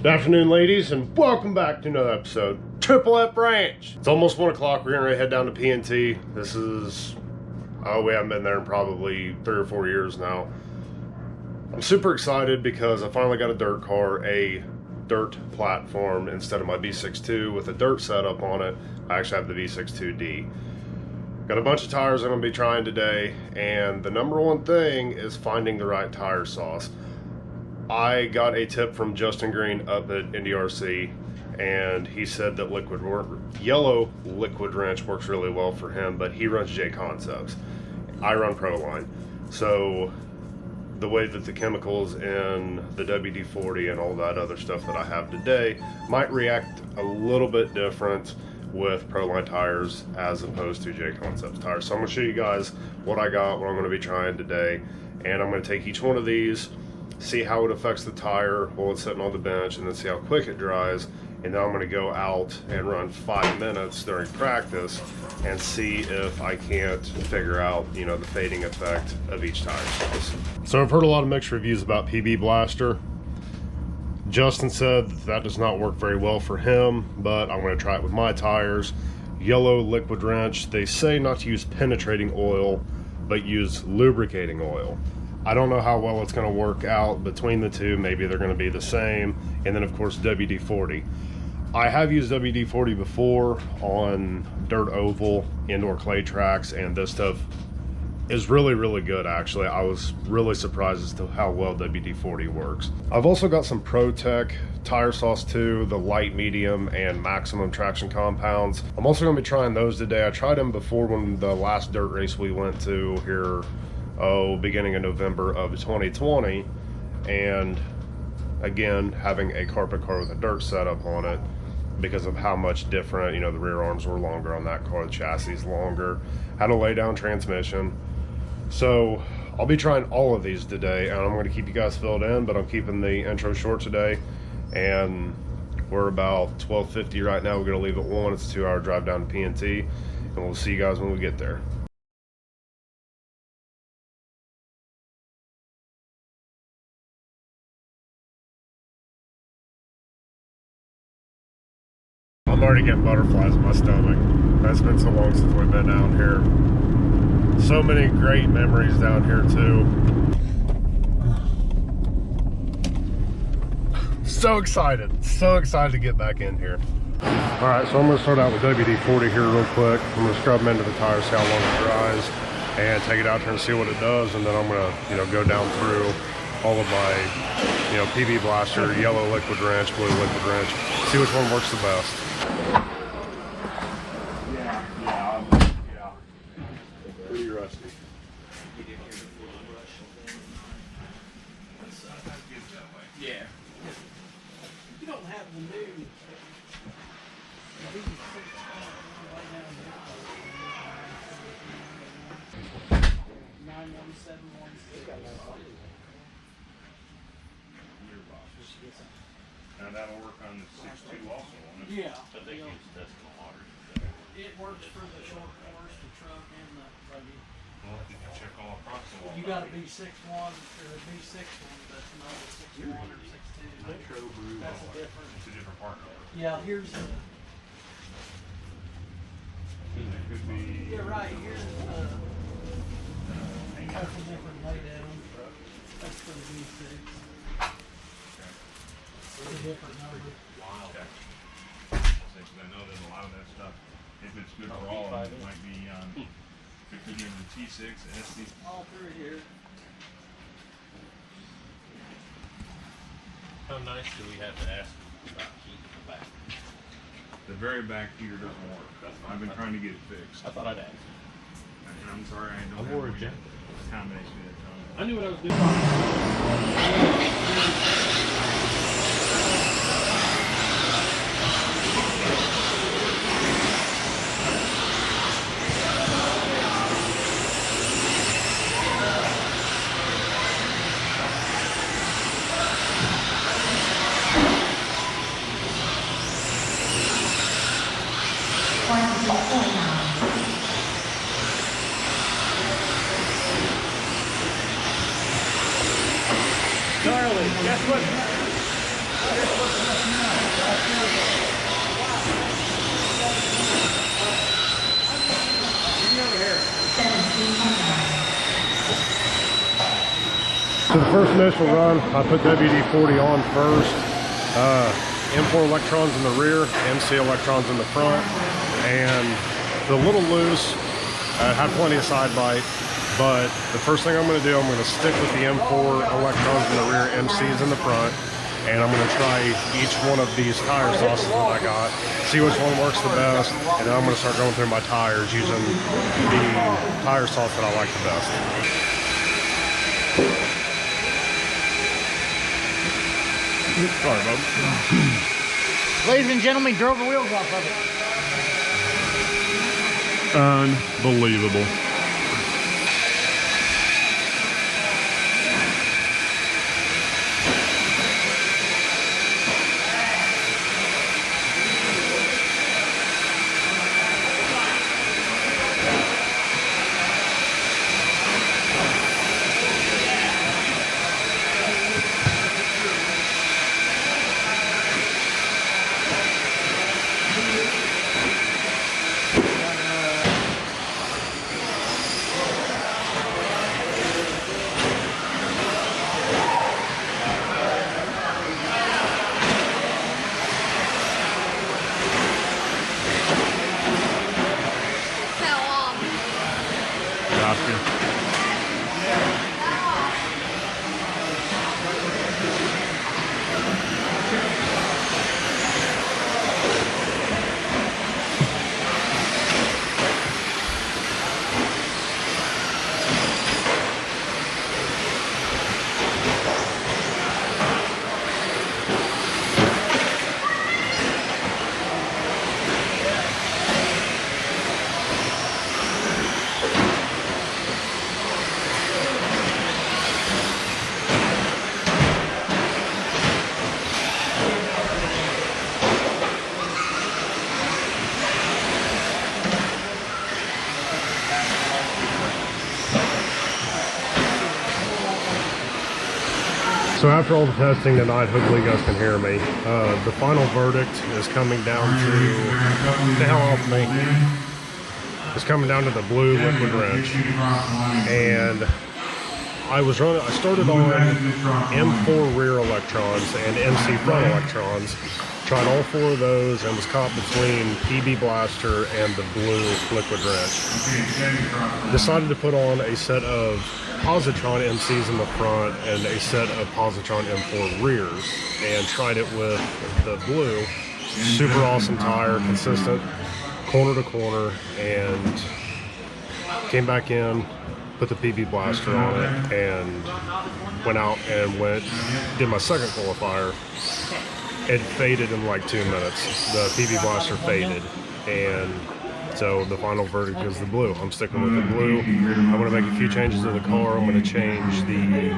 Good afternoon, ladies, and welcome back to another episode Triple F Ranch. It's almost 1 o'clock. We're getting ready to head down to PNT. This is, we haven't been there in probably 3 or 4 years now. I'm super excited because I finally got a dirt car, a dirt platform instead of my V62 with a dirt setup on it. I actually have the V62D. Got a bunch of tires I'm going to be trying today, and the number one thing is finding the right tire sauce. I got a tip from Justin Green up at NDRC, and he said that yellow liquid wrench works really well for him, but he runs J Concepts. I run Proline. So the way that the chemicals in the WD-40 and all that other stuff that I have today might react a little bit different with Proline tires as opposed to J Concepts tires. So I'm going to show you guys what I got, what I'm going to be trying today, and I'm going to take each one of these, see how it affects the tire while it's sitting on the bench, and then see how quick it dries. And then I'm going to go out and run 5 minutes during practice and see if I can't figure out, you know, the fading effect of each tire sauce. So I've heard a lot of mixed reviews about PB Blaster. Justin said that does not work very well for him, but I'm going to try it with my tires. Yellow liquid wrench, they say not to use penetrating oil, but use lubricating oil. I don't know how well it's going to work out between the two. Maybe they're going to be the same. And then, of course, WD-40. I have used WD-40 before on dirt oval, indoor clay tracks, and this stuff is really, really good, actually. I was really surprised as to how well WD-40 works. I've also got some ProTech tire sauce too, the light, medium, and maximum traction compounds. I'm also going to be trying those today. I tried them before when the last dirt race we went to here, beginning of November of 2020, and again, having a carpet car with a dirt setup on it because of how much different, you know, the rear arms were longer on that car, the chassis is longer, had a lay down transmission. So I'll be trying all of these today, and I'm going to keep you guys filled in, but I'm keeping the intro short today, and we're about 12:50 right now. We're going to leave at 1. It's a 2-hour drive down to PNT, and we'll see you guys when we get there. I'm already getting butterflies in my stomach. It's been so long since we've been down here. So many great memories down here too. So excited to get back in here. All right, so I'm gonna start out with WD-40 here real quick. I'm gonna scrub them into the tire, see how long it dries, and take it out here and see what it does. And then I'm gonna, you know, go down through all of my, you know, PB Blaster, yellow liquid wrench, blue liquid wrench, see which one works the best. Pretty rusty. Yeah. You don't have the new. Now that'll work on the 6.2 also, won't it? Yeah. But they use decimal water. It works for the short cars, the truck, and the buggy. Well, you can check all across the wall. You got a B61 or a B6 one, but not a 61 or 62. That's a different. It's a different part number. Yeah, here's the. It could be. Yeah, right. Here's the. That's a different laydown. That's for the B6. It's a different number. Wow. Okay. I know that a lot of that stuff, if it's good for all of them, it might be on. It could be in the T6, SD. All through here. How nice do we have to ask about heat in the back? The very back heater doesn't work. I've been trying to get it fixed. I thought I'd ask. I'm sorry, I don't I'm have worried, a Jeff. combination of that. I knew what I was doing. Charlie, guess what first initial run, I put WD-40 on first. M4 electrons in the rear, MC electrons in the front, and the little loose. Had plenty of side bite, but the first thing I'm going to do, I'm going to stick with the M4 electrons in the rear, MCs in the front, and I'm going to try each one of these tire sauces that I got, see which one works the best, and then I'm going to start going through my tires using the tire sauce that I like the best. Sorry, bub. Ladies and gentlemen, drove the wheels off of it. Unbelievable. So after all the testing tonight, hopefully you guys can hear me. The final verdict is coming down to, get the hell off me. It's coming down to the blue liquid wrench. And I started on M4 rear electrons and MC front electrons. Tried all four of those and was caught between PB Blaster and the blue liquid wrench. Decided to put on a set of positron MCs in the front and a set of positron M4 rears, and tried it with the blue. Super awesome tire, consistent corner to corner, and came back in, put the PB Blaster on it, and went out and did my second qualifier. It faded in like 2 minutes. The PB Blaster faded, and so the final verdict is the blue. I'm sticking with the blue. I'm going to make a few changes to the car. I'm going to change the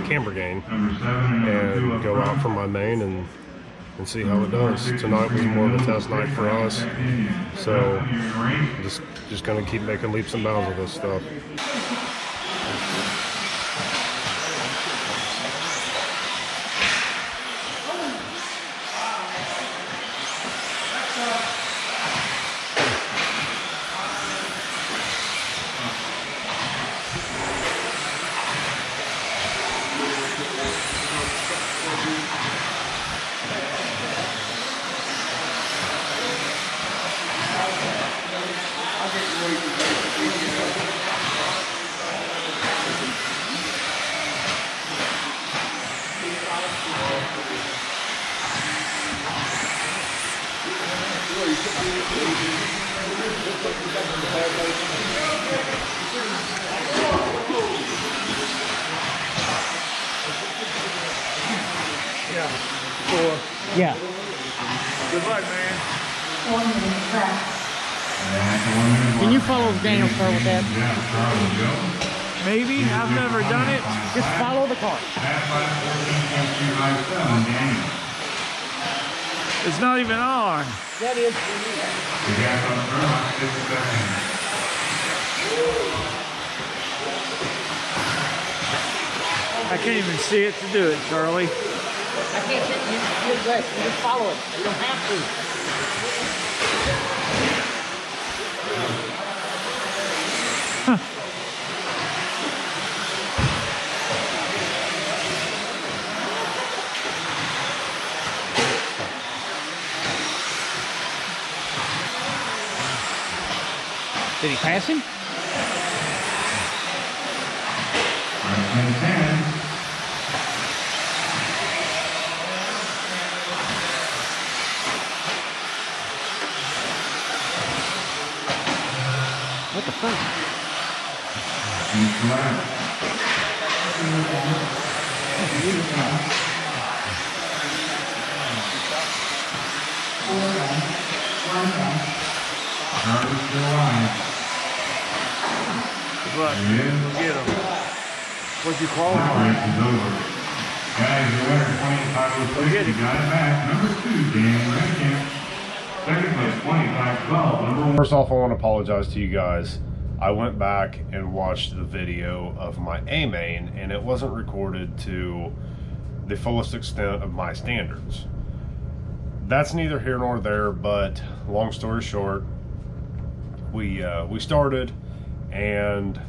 camber gain and go out from my main and see how it does. Tonight was more of a test night for us, so just going to keep making leaps and bounds with this stuff. Yeah. Good luck, man. Can you follow Daniel's car with that? Maybe. I've never done it. Just follow the car. It's not even on. That is. I can't even see it to do it, Charlie. I can't sit you just follow it. You don't have to. Did he pass him? What the fuck? Good luck. We'll get him. What'd you qualify? Guys, the winner, 2506, got it back. Number 2, Dan Redcamp. Second place, 2512. Number 1. First off, I want to apologize to you guys. I went back and watched the video of my A main, and it wasn't recorded to the fullest extent of my standards. That's neither here nor there, but long story short, we started, and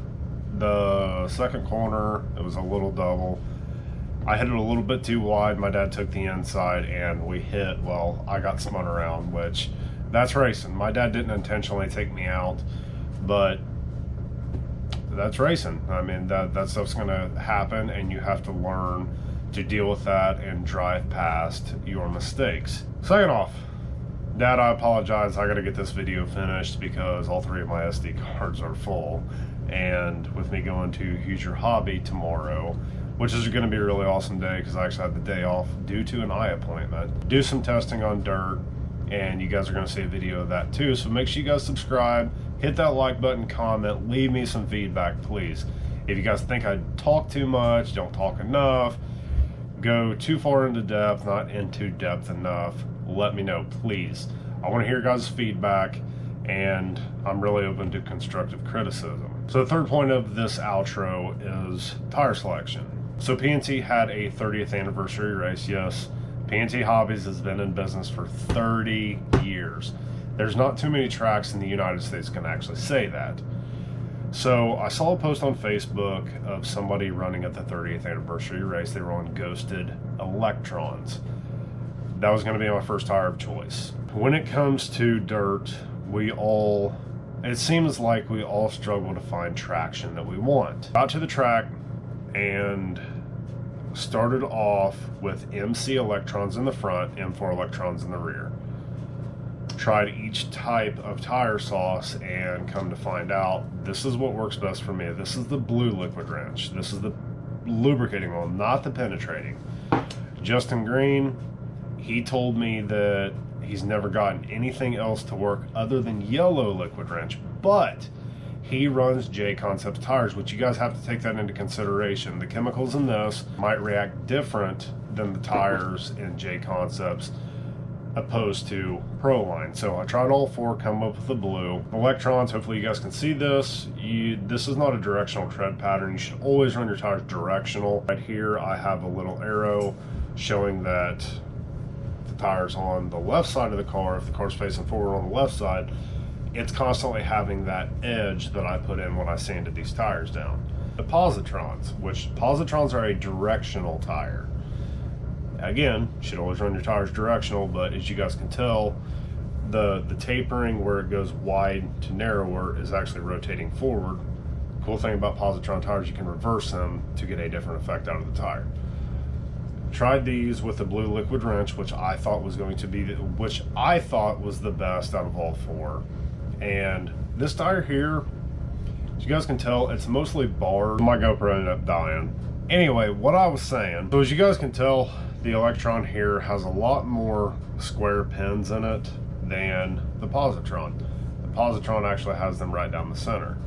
the second corner, it was a little double. I hit it a little bit too wide. My dad took the inside, and we hit, well, I got spun around, which that's racing. My dad didn't intentionally take me out, but that's racing. I mean, that stuff's gonna happen, and you have to learn to deal with that and drive past your mistakes. Second off, Dad, I apologize. I gotta get this video finished because all 3 of my SD cards are full, and with me going to Hoosier Hobby tomorrow, which is going to be a really awesome day because I actually had the day off due to an eye appointment. Do some testing on dirt, and you guys are going to see a video of that too. So make sure you guys subscribe, hit that like button, comment, leave me some feedback, please. If you guys think I talk too much, don't talk enough, go too far into depth, not into depth enough, let me know, please. I want to hear guys' feedback, and I'm really open to constructive criticism. So the third point of this outro is tire selection. So PNT had a 30th anniversary race. Yes, PNT Hobbies has been in business for 30 years. There's not too many tracks in the United States can actually say that. So I saw a post on Facebook of somebody running at the 30th anniversary race. They were on Ghosted Electrons. That was going to be my first tire of choice. When it comes to dirt, it seems like we all struggle to find traction that we want. Got to the track and started off with MC electrons in the front, M4 electrons in the rear. Tried each type of tire sauce, and come to find out, this is what works best for me. This is the blue liquid wrench. This is the lubricating oil, not the penetrating. Justin Green, he told me that he's never gotten anything else to work other than yellow liquid wrench, but he runs J Concepts tires, which you guys have to take that into consideration. The chemicals in this might react different than the tires in J Concepts opposed to Proline. So I tried all 4, come up with the blue. Electrons, hopefully you guys can see this. This is not a directional tread pattern. You should always run your tires directional. Right here I have a little arrow showing that the tires on the left side of the car, if the car's facing forward on the left side, it's constantly having that edge that I put in when I sanded these tires down. The positrons, which positrons are a directional tire. Again, you should always run your tires directional, but as you guys can tell, the tapering where it goes wide to narrower is actually rotating forward. Cool thing about positron tires, you can reverse them to get a different effect out of the tire. Tried these with the blue liquid wrench, which I thought was the best out of all 4. And this tire here, as you guys can tell, it's mostly barred. My GoPro ended up dying. Anyway, what I was saying, so as you guys can tell, the Electron here has a lot more square pins in it than the positron. The positron actually has them right down the center.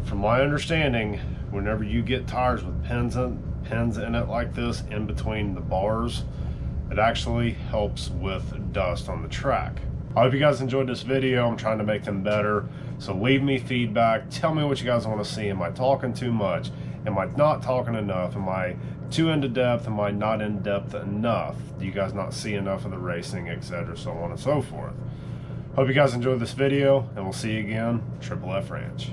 From my understanding, whenever you get tires with pins in it like this, in between the bars, it actually helps with dust on the track. I hope you guys enjoyed this video. I'm trying to make them better. So leave me feedback. Tell me what you guys want to see. Am I talking too much? Am I not talking enough? Am I too into depth? Am I not in depth enough? Do you guys not see enough of the racing, etc., so on and so forth? Hope you guys enjoyed this video, and we'll see you again, Triple F Ranch.